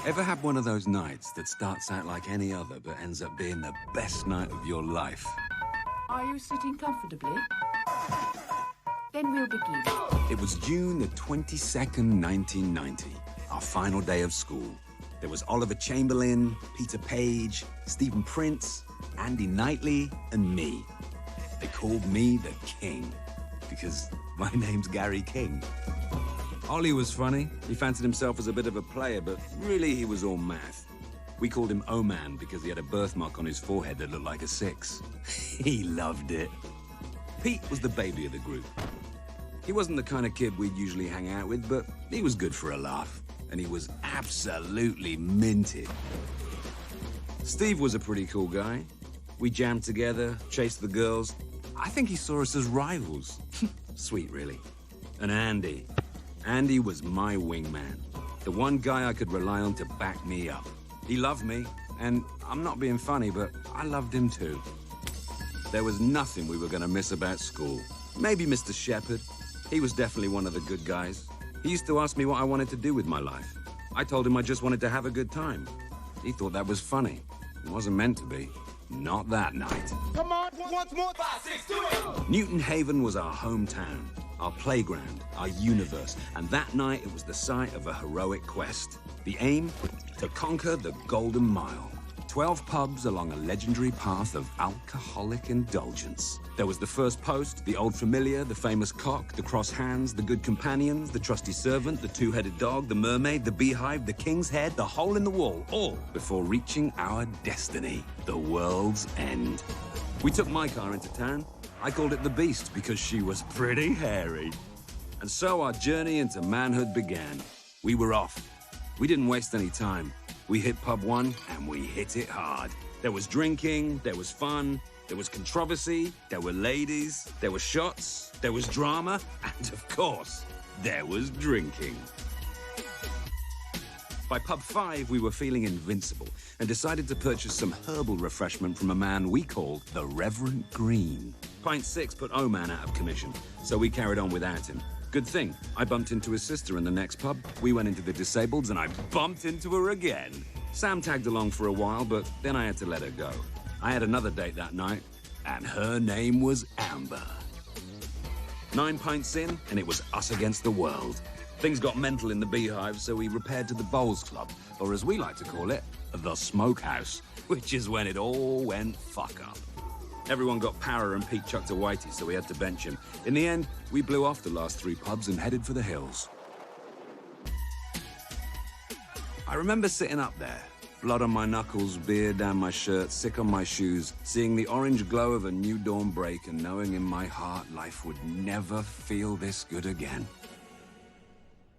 Ever had one of those nights that starts out like any other but ends up being the best night of your life? Are you sitting comfortably? Then we'll begin. It was June the 22nd, 1990, our final day of school. There was Oliver Chamberlain, Peter Page, Stephen Prince, Andy Knightley, and me. They called me the King, because my name's Gary King. Ollie was funny. He fancied himself as a bit of a player, but really he was all math. We called him O-Man because he had a birthmark on his forehead that looked like a 6. He loved it. Pete was the baby of the group. He wasn't the kind of kid we'd usually hang out with, but he was good for a laugh, and he was absolutely minted. Steve was a pretty cool guy. We jammed together, chased the girls. I think he saw us as rivals. Sweet, really. And Andy. Andy was my wingman. The one guy I could rely on to back me up. He loved me, and I'm not being funny, but I loved him too. There was nothing we were going to miss about school. Maybe Mr. Shepherd. He was definitely one of the good guys. He used to ask me what I wanted to do with my life. I told him I just wanted to have a good time. He thought that was funny. It wasn't meant to be. Not that night. Come on, once more. 5, 6, do it! Newton Haven was our hometown, our playground, our universe, and that night it was the site of a heroic quest. The aim? To conquer the Golden Mile. 12 pubs along a legendary path of alcoholic indulgence. There was the First Post, the Old Familiar, the Famous Cock, the Cross Hands, the Good Companions, the Trusty Servant, the Two-Headed Dog, the Mermaid, the Beehive, the King's Head, the Hole in the Wall, all before reaching our destiny, the world's end. We took my car into town. I called it the Beast because she was pretty hairy. And so our journey into manhood began. We were off. We didn't waste any time. We hit pub 1, and we hit it hard. There was drinking, there was fun, there was controversy, there were ladies, there were shots, there was drama, and of course, there was drinking. By pub 5, we were feeling invincible and decided to purchase some herbal refreshment from a man we called the Reverend Green. Pint 6 put O-Man out of commission, so we carried on without him. Good thing, I bumped into his sister in the next pub. We went into the Disableds and I bumped into her again. Sam tagged along for a while, but then I had to let her go. I had another date that night, and her name was Amber. 9 pints in, and it was us against the world. Things got mental in the Beehive, so we repaired to the Bowls Club, or as we like to call it, the Smokehouse, which is when it all went fuck up. Everyone got power and Pete chucked a whitey, so we had to bench him. In the end, we blew off the last 3 pubs and headed for the hills. I remember sitting up there, blood on my knuckles, beer down my shirt, sick on my shoes, seeing the orange glow of a new dawn break and knowing in my heart life would never feel this good again.